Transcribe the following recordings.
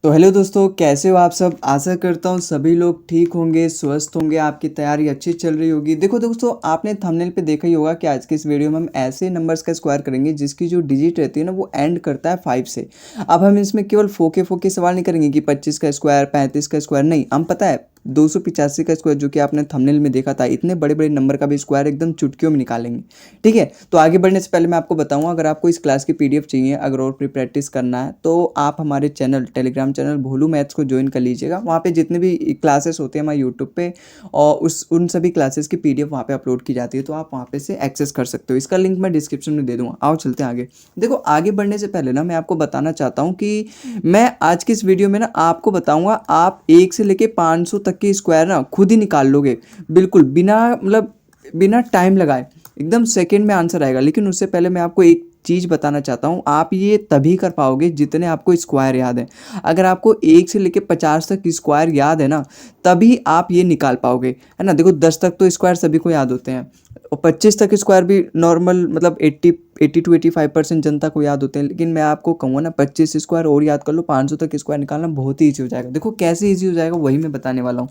तो हेलो दोस्तों, कैसे हो आप सब। आशा करता हूँ सभी लोग ठीक होंगे, स्वस्थ होंगे, आपकी तैयारी अच्छी चल रही होगी। देखो दोस्तों, आपने थंबनेल पे देखा ही होगा कि आज के इस वीडियो में हम ऐसे नंबर्स का स्क्वायर करेंगे जिसकी जो डिजिट रहती है ना वो एंड करता है 5 से। अब हम इसमें केवल फोके फोके सवाल नहीं करेंगे कि 25 का स्क्वायर, 35 का स्क्वायर, नहीं। हम पता है 285 का स्क्वायर जो कि आपने थंबनेल में देखा था, इतने बड़े बड़े नंबर का भी स्क्वायर एकदम चुटकियों में निकालेंगे। ठीक है, तो आगे बढ़ने से पहले मैं आपको बताऊंगा, अगर आपको इस क्लास की पीडीएफ चाहिए, अगर और प्री प्रैक्टिस करना है तो आप हमारे चैनल, टेलीग्राम चैनल भोलू मैथ्स को ज्वाइन कर लीजिएगा। वहाँ पे जितने भी क्लासेस होते हैं हमारे यूट्यूब पे, और उन सभी क्लासेस की पीडीएफ वहाँ पे अपलोड की जाती है, तो आप वहाँ पे से एक्सेस कर सकते हो। इसका लिंक मैं डिस्क्रिप्शन में दे दूँगा। आओ चलते हैं आगे। देखो, आगे बढ़ने से पहले ना मैं आपको बताना चाहता हूँ कि मैं आज की इस वीडियो में ना आपको बताऊंगा, आप 1 से लेके 500 तक के स्क्वायर ना खुद ही निकाल लोगे, बिल्कुल बिना मतलब बिना टाइम लगाए, एकदम सेकंड में आंसर आएगा। लेकिन उससे पहले मैं आपको एक चीज़ बताना चाहता हूँ, आप ये तभी कर पाओगे जितने आपको स्क्वायर याद है। अगर आपको 1 से लेके 50 तक स्क्वायर याद है ना, तभी आप ये निकाल पाओगे, है ना। देखो 10 तक तो स्क्वायर सभी को याद होते हैं, और 25 तक स्क्वायर भी नॉर्मल मतलब 80 to 85% जनता को याद होते हैं। लेकिन मैं आपको कहूँगा ना, 25 स्क्वायर और याद कर लो, 500 तक स्क्वायर निकालना बहुत ही ईजी हो जाएगा। देखो कैसे ईजी हो जाएगा वही मैं बताने वाला हूँ।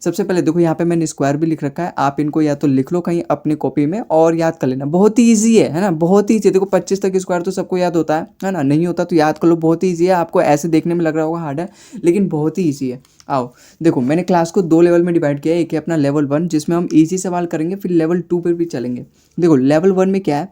सबसे पहले देखो, यहाँ पे मैंने स्क्वायर भी लिख रखा है, आप इनको या तो लिख लो कहीं अपनी कॉपी में और याद कर लेना। बहुत ही ईजी है ना, बहुत ही ईजी है। देखो 25 तक स्क्वायर तो सबको याद होता है ना, नहीं होता तो याद कर लो, बहुत ही ईजी है। आपको ऐसे देखने में लग रहा होगा हार्ड है, लेकिन बहुत ही ईजी है। आओ देखो, मैंने क्लास को 2 लेवल में डिवाइड किया है। एक है अपना लेवल 1 जिसमें हम ईजी सवाल करेंगे, फिर लेवल 2 पर भी चलेंगे। देखो लेवल 1 में क्या है,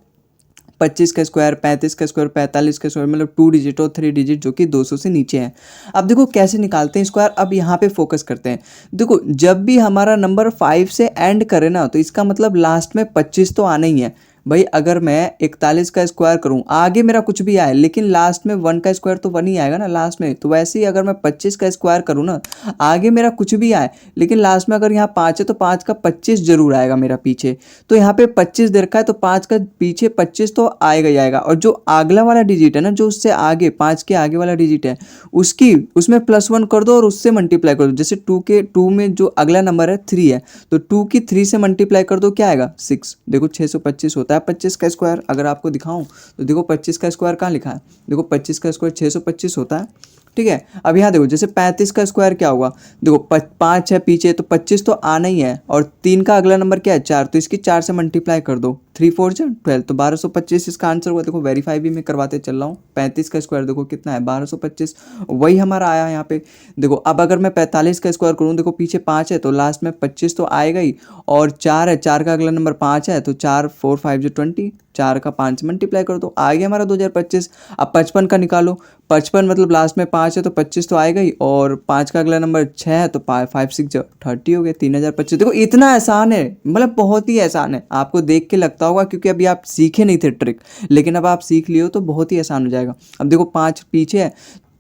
25 का स्क्वायर, 35 का स्क्वायर, 45 का स्क्वायर, मतलब 2 डिजिट और 3 डिजिट जो कि 200 से नीचे हैं। अब देखो कैसे निकालते हैं स्क्वायर, अब यहाँ पे फोकस करते हैं। देखो जब भी हमारा नंबर 5 से एंड करे ना, तो इसका मतलब लास्ट में 25 तो आना ही है। भाई अगर मैं 41 का स्क्वायर करूं, आगे मेरा कुछ भी आए, लेकिन लास्ट में 1 का स्क्वायर तो 1 ही आएगा ना लास्ट में। तो वैसे ही अगर मैं 25 का स्क्वायर करूं ना, आगे मेरा कुछ भी आए, लेकिन लास्ट में अगर यहाँ 5 है तो 5 का 25 जरूर आएगा मेरा पीछे। तो यहाँ पे 25 दे रखा है, तो 5 का पीछे 25 तो आएगा ही आएगा। और जो अगला वाला डिजिट है ना, जो उससे आगे 5 के आगे वाला डिजिट है, उसकी उसमें +1 कर दो और उससे मल्टीप्लाई कर दो। जैसे 2 में जो अगला नंबर है 3 है, तो 2 की 3 से मल्टीप्लाई कर दो, क्या आएगा 6। देखो 625 होता है 25 का स्क्वायर। अगर आपको दिखाऊं तो देखो 25 का स्क्वायर कहाँ लिखा है, देखो 25 का स्क्वायर 625 होता है। ठीक है, अब यहाँ देखो जैसे 35 का स्क्वायर क्या होगा, देखो 5 है पीछे, तो 25 तो आना ही है, और 3 का अगला नंबर क्या है 4, तो इसकी 4 से मल्टीप्लाई कर दो, 3 4 जा 12, तो 1225 इसका आंसर हुआ। देखो वेरीफाई भी मैं करवाते चल रहा हूँ। 35 का स्क्वायर देखो कितना है 1225, वही हमारा आया यहाँ पे। देखो अब अगर मैं 45 का स्क्वायर करूँ, देखो पीछे 5 है तो लास्ट में 25 तो आएगा ही, और 4 है, 4 का अगला नंबर 5 है, तो 4 4 5 जो 20, 4 का 5 से मल्टीप्लाई कर दो, आ गया हमारा 2025। अब 55 का निकालो, 55 मतलब लास्ट में 5 है तो 25 तो आएगा ही, और 5 का अगला नंबर 6 है तो 5 6 जो 30 हो गया 3025। देखो इतना आसान है, मतलब बहुत ही आसान है। आपको देख के लगता होगा क्योंकि अभी आप सीखे नहीं थे ट्रिक, लेकिन अब आप सीख लियो तो बहुत ही आसान हो जाएगा। अब देखो 5 पीछे है,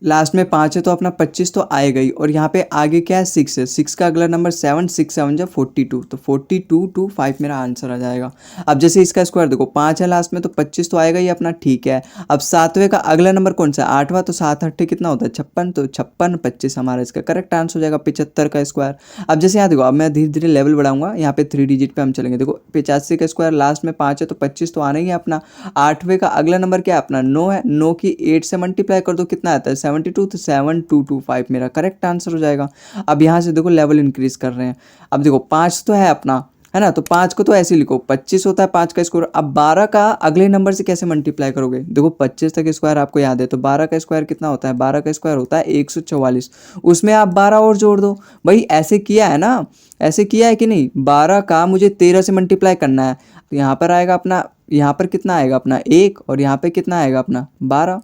लास्ट में 5 है तो अपना 25 तो आएगा ही, और यहाँ पे आगे क्या है 6 है, 6 का अगला नंबर 7, 6 7 जा 42, तो 42 to 5 मेरा आंसर आ जाएगा। अब जैसे इसका स्क्वायर देखो 5 है लास्ट में, तो 25 तो आएगा ही अपना, ठीक है। अब 7वें का अगला नंबर कौन सा, 8वां, तो 7 8 कितना होता है 56, तो 56 25 हमारा इसका करेक्ट आंसर हो जाएगा 75 का स्क्वायर। अब जैसे यहाँ देखो, अब मैं धीरे धीरे लेवल बढ़ाऊंगा, यहाँ पे 3 डिजिट पे हम चलेंगे। देखो 85 का स्क्वायर, लास्ट में 5 है तो 25 तो आना ही है अपना। 8वें का अगला नंबर क्या है अपना 9 है, 9 की 8 से मल्टीप्लाई कर दो, कितना आता है 72, तो 7225 मेरा करेक्ट आंसर हो जाएगा। अब यहाँ से देखो लेवल इंक्रीज कर रहे हैं। अब देखो 5 तो है अपना, है ना, तो 5 को तो ऐसे लिखो, 25 होता है 5 का स्क्वायर। अब 12 का अगले नंबर से कैसे मल्टीप्लाई करोगे, देखो 25 तक स्क्वायर आपको याद है, तो 12 का स्क्वायर कितना होता है, 12 का स्क्वायर होता है 144, उसमें आप 12 और जोड़ दो। भाई ऐसे किया है ना, ऐसे किया है कि नहीं। 12 का मुझे 13 से मल्टीप्लाई करना है, तो यहाँ पर आएगा अपना, यहाँ पर कितना आएगा अपना 1, और यहाँ पे कितना आएगा अपना 12।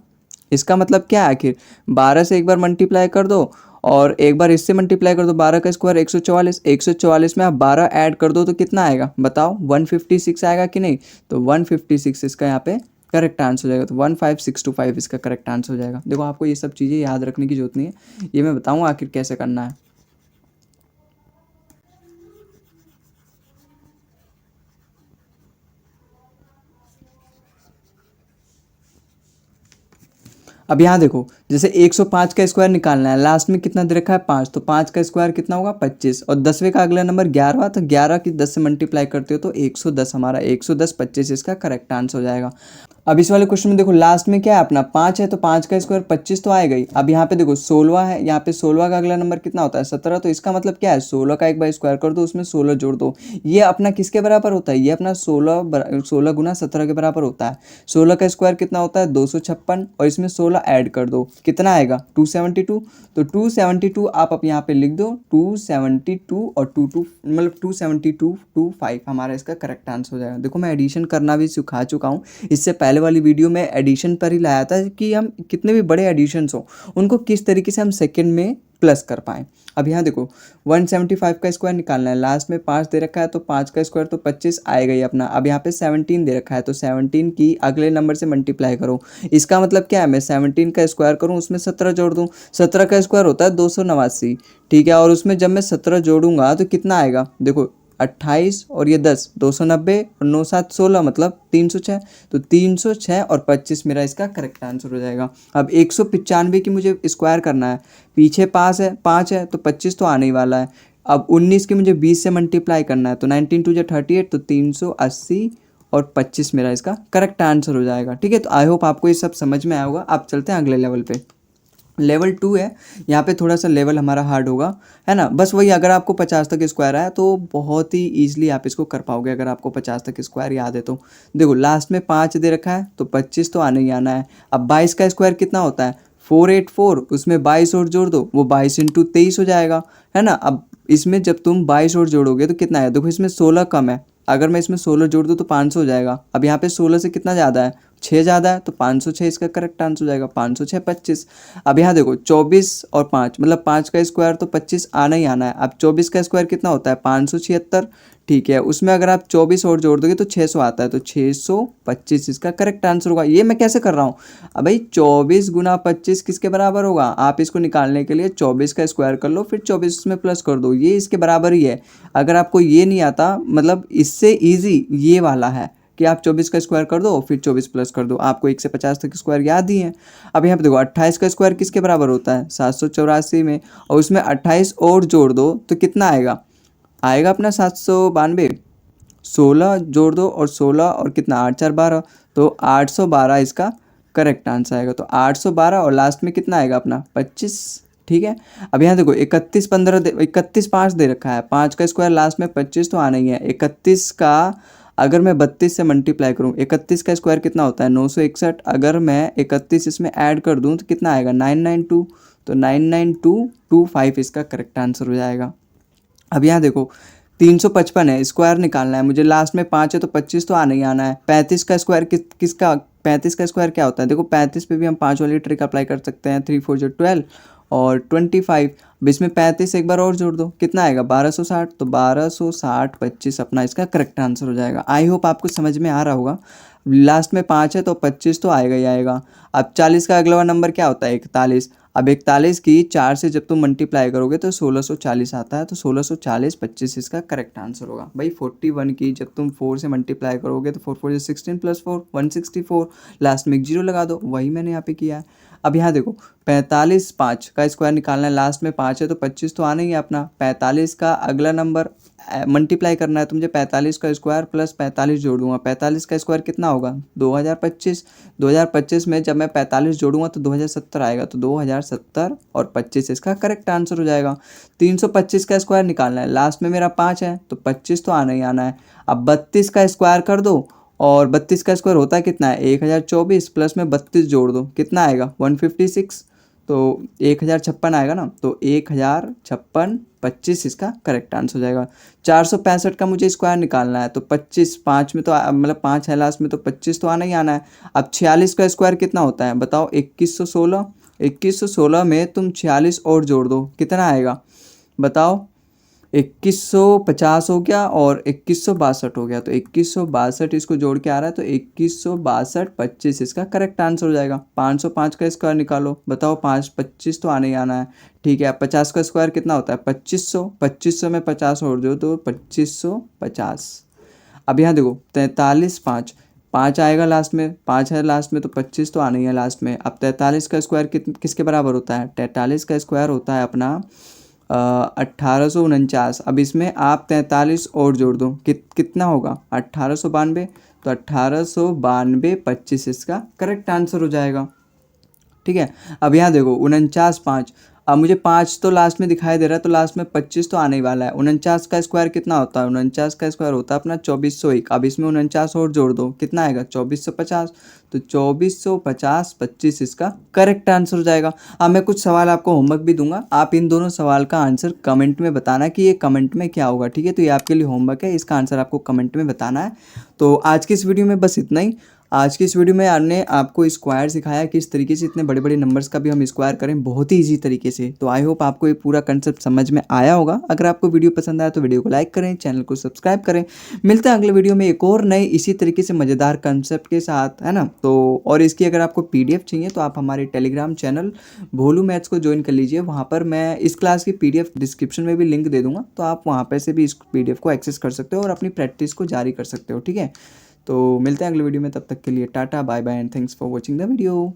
इसका मतलब क्या है आखिर, 12 से एक बार मल्टीप्लाई कर दो और एक बार इससे मल्टीप्लाई कर दो, 12 का स्क्वायर 144, 144 में आप 12 ऐड कर दो तो कितना आएगा बताओ, 156 आएगा कि नहीं। तो 156 इसका यहाँ पे करेक्ट आंसर हो जाएगा, तो 15625 इसका करेक्ट आंसर हो जाएगा। देखो आपको ये सब चीज़ें याद रखने की जरूरत नहीं है, ये मैं बताऊँगा आखिर कैसे करना है। अब यहाँ देखो जैसे 105 का स्क्वायर निकालना है, लास्ट में कितना दे रखा है 5, तो 5 का स्क्वायर कितना होगा 25, और 10वें का अगला नंबर 11, तो 11 की 10 से मल्टीप्लाई करते हो तो 110, हमारा 110 25 इसका करेक्ट आंसर हो जाएगा। अब इस वाले क्वेश्चन में देखो लास्ट में क्या है अपना 5 है, तो 5 का स्क्वायर 25 तो आएगा ही। अब यहाँ पे देखो 16 है, यहाँ पे 16 का अगला नंबर कितना होता है 17, तो इसका मतलब क्या है 16 का एक बार स्क्वायर कर दो, उसमें 16 जोड़ दो। ये अपना किसके बराबर होता है, ये अपना 16 गुना 17 के बराबर होता है। 16 का स्क्वायर कितना होता है 256, और इसमें 16 ऐड कर दो, कितना आएगा 272। तो 272 आप अब यहाँ पे लिख दो 272 और 22 मतलब 272 25 हमारा इसका करेक्ट आंसर हो जाएगा। देखो मैं एडिशन करना भी सिखा चुका हूँ, इससे पहले वाली वीडियो में एडिशन पर ही लाया था कि हम कितने भी बड़े एडिशंस हो उनको किस तरीके से हम सेकंड में प्लस कर पाएँ। अब यहाँ देखो 175 का स्क्वायर निकालना है, लास्ट में 5 दे रखा है, तो 5 का स्क्वायर तो 25 आएगा ही अपना। अब यहाँ पे 17 दे रखा है, तो 17 की अगले नंबर से मल्टीप्लाई करो। इसका मतलब क्या है, मैं 17 का स्क्वायर करूँ उसमें 17 जोड़ दूँ। 17 का स्क्वायर होता है 289, ठीक है, और उसमें जब मैं 17 जोड़ूंगा तो कितना आएगा, देखो 28 और ये 10 290 और 9 7 16 मतलब 306, तो 306 और 25 मेरा इसका करेक्ट आंसर हो जाएगा। अब 195 की मुझे स्क्वायर करना है, पीछे 5 है तो 25 तो आने ही वाला है। अब 19 की मुझे 20 से मल्टीप्लाई करना है, तो 19 2 38, तो 380 और 25 मेरा इसका करेक्ट आंसर हो जाएगा। ठीक है, तो आई होप आपको ये सब समझ में आया होगा। आप चलते हैं अगले लेवल पे। लेवल 2 है, यहाँ पे थोड़ा सा लेवल हमारा हार्ड होगा, है ना। बस वही, अगर आपको 50 तक स्क्वायर आया तो बहुत ही ईजिली आप इसको कर पाओगे, अगर आपको 50 तक स्क्वायर याद है तो। देखो लास्ट में 5 दे रखा है, तो 25 तो आने ही आना है। अब 22 का स्क्वायर कितना होता है 484, उसमें 22 और जोड़ दो, वो 22 × 23 हो जाएगा, है ना। अब इसमें जब तुम 22 और जोड़ोगे तो कितना है, देखो इसमें 16 कम है, अगर मैं इसमें 16 जोड़ दूँ तो 500 हो जाएगा। अब यहाँ पे 16 से कितना ज़्यादा है 6 ज़्यादा है, तो 506 इसका करेक्ट आंसर हो जाएगा। 506 25। अब यहाँ देखो 24 और 5 मतलब 5 का स्क्वायर तो 25 आना ही आना है। अब 24 का स्क्वायर कितना होता है 576, ठीक है, उसमें अगर आप 24 और जोड़ दोगे तो 600 आता है, तो 625 इसका करेक्ट आंसर होगा। ये मैं कैसे कर रहा हूँ, अब भाई 24 गुना 25 किसके बराबर होगा, आप इसको निकालने के लिए 24 का स्क्वायर कर लो, फिर 24 में प्लस कर दो, ये इसके बराबर ही है। अगर आपको ये नहीं आता, मतलब इससे ईजी ये वाला है कि आप 24 का स्क्वायर कर दो फिर 24 प्लस कर दो, आपको 1 से 50 तक स्क्वायर याद ही है। अब यहाँ पे देखो 28 का स्क्वायर किसके बराबर होता है 784 में, और उसमें 28 और जोड़ दो तो कितना आएगा अपना 792। 16 जोड़ दो और 16 और कितना 8 4 12, तो 812 इसका करेक्ट आंसर आएगा। तो 812 और लास्ट में कितना आएगा अपना 25, ठीक है। अब यहाँ देखो 31 5 दे रखा है, 5 का स्क्वायर लास्ट में 25 तो आना ही है। 31 का अगर मैं 32 से मल्टीप्लाई करूँ, 31 का स्क्वायर कितना होता है 961, अगर मैं 31 इसमें ऐड कर दूँ तो कितना आएगा 992, तो 99225 इसका करेक्ट आंसर हो जाएगा। अब यहाँ देखो 355 है, स्क्वायर निकालना है मुझे, लास्ट में 5 है तो 25 तो आना ही आना है। 35 का स्क्वायर किसका 35 का स्क्वायर क्या होता है, देखो 35 पे भी हम 5 वाली ट्रिक अप्लाई कर सकते हैं, 3 4 12 और 25। अब इसमें 35 एक बार और जोड़ दो, कितना आएगा 1260, तो 1260 25 अपना इसका करेक्ट आंसर हो जाएगा। आई होप आपको समझ में आ रहा होगा। लास्ट में 5 है तो 25 तो आएगा ही आएगा। अब 40 का अगला नंबर क्या होता है 41। अब 41 की 4 से जब तुम मल्टीप्लाई करोगे तो 1640 आता है, तो 1640 25 इसका करेक्ट आंसर होगा। भाई 41 की जब तुम 4 से मल्टीप्लाई करोगे तो 4 4 16 + 4 164, लास्ट में एक 0 लगा दो, वही मैंने यहाँ पे किया है। अब यहाँ देखो 45 5 का स्क्वायर निकालना है, लास्ट में 5 है तो 25 तो आना ही है अपना। 45 का अगला नंबर मल्टीप्लाई करना है तो मुझे 45 का स्क्वायर प्लस 45 जोड़ दूंगा। 45 का स्क्वायर कितना होगा 2025। 2025 में जब मैं 45 जोड़ूंगा तो 2070 आएगा, तो 2070 और 25 इसका करेक्ट आंसर हो जाएगा। 325 का स्क्वायर निकालना है, लास्ट में मेरा 5 है तो 25 तो आना ही आना है। अब 32 का स्क्वायर कर दो, और 32 का स्क्वायर होता है कितना है 1024, प्लस में 32 जोड़ दो, कितना आएगा 156, तो 1056 आएगा ना, तो 1056 25 इसका करेक्ट आंसर हो जाएगा। 465 का मुझे स्क्वायर निकालना है, तो 25 5 में तो मतलब 5 है लास्ट में, तो 25 तो आना ही आना है। अब 46 का स्क्वायर कितना होता है बताओ 2116। 2116 में तुम 46 और जोड़ दो, कितना आएगा बताओ 2150 हो गया और 2162 हो गया, तो 2162 इसको जोड़ के आ रहा है, तो 2162 25 इसका करेक्ट आंसर हो जाएगा। 505 का स्क्वायर निकालो, बताओ 5 25 तो आने ही आना है, ठीक है। 50 का स्क्वायर कितना होता है 2500। 2500 में 50 और जो, तो 2550। अब यहाँ देखो 43 5 5 आएगा लास्ट में, 5 है लास्ट में तो 25 तो आना ही है लास्ट में। अब 43 का स्क्वायर किसके बराबर होता है? 43 का स्क्वायर होता है अपना 1849। अब इसमें आप 43 और जोड़ दो, कितना होगा? 1892। तो 1892 25 इसका करेक्ट आंसर हो जाएगा। ठीक है, अब यहाँ देखो 49 5, अब मुझे 5 तो लास्ट में दिखाई दे रहा है, तो लास्ट में 25 तो आने ही वाला है। 49 का स्क्वायर कितना होता है? 49 का स्क्वायर होता है अपना 2401। अब इसमें 49 और जोड़ दो, कितना आएगा? 2450। तो 2450 25 इसका करेक्ट आंसर हो जाएगा। अब मैं कुछ सवाल आपको होमवर्क भी दूंगा, आप इन दोनों सवाल का आंसर कमेंट में बताना कि ये कमेंट में क्या होगा। ठीक है, तो ये आपके लिए होमवर्क है, इसका आंसर आपको कमेंट में बताना है। तो आज की इस वीडियो में बस इतना ही। आज की इस वीडियो में हमने आपको स्क्वायर सिखाया, किस तरीके से इतने बड़े बड़े नंबर्स का भी हम स्क्वायर करें बहुत ही इजी तरीके से। तो आई होप आपको ये पूरा कंसेप्ट समझ में आया होगा। अगर आपको वीडियो पसंद आया तो वीडियो को लाइक करें, चैनल को सब्सक्राइब करें। मिलते हैं अगले वीडियो में एक और नए इसी तरीके से मज़ेदार कंसेप्ट के साथ, है ना। तो और इसकी अगर आपको PDF चाहिए तो आप हमारे टेलीग्राम चैनल भोलू मैथ्स को ज्वाइन कर लीजिए। वहाँ पर मैं इस क्लास की PDF डिस्क्रिप्शन में भी लिंक दे दूँगा, तो आप वहाँ पर से भी इस PDF को एक्सेस कर सकते हो और अपनी प्रैक्टिस को जारी कर सकते हो। ठीक है, तो मिलते हैं अगले वीडियो में, तब तक के लिए टाटा bye bye and thanks for watching the video.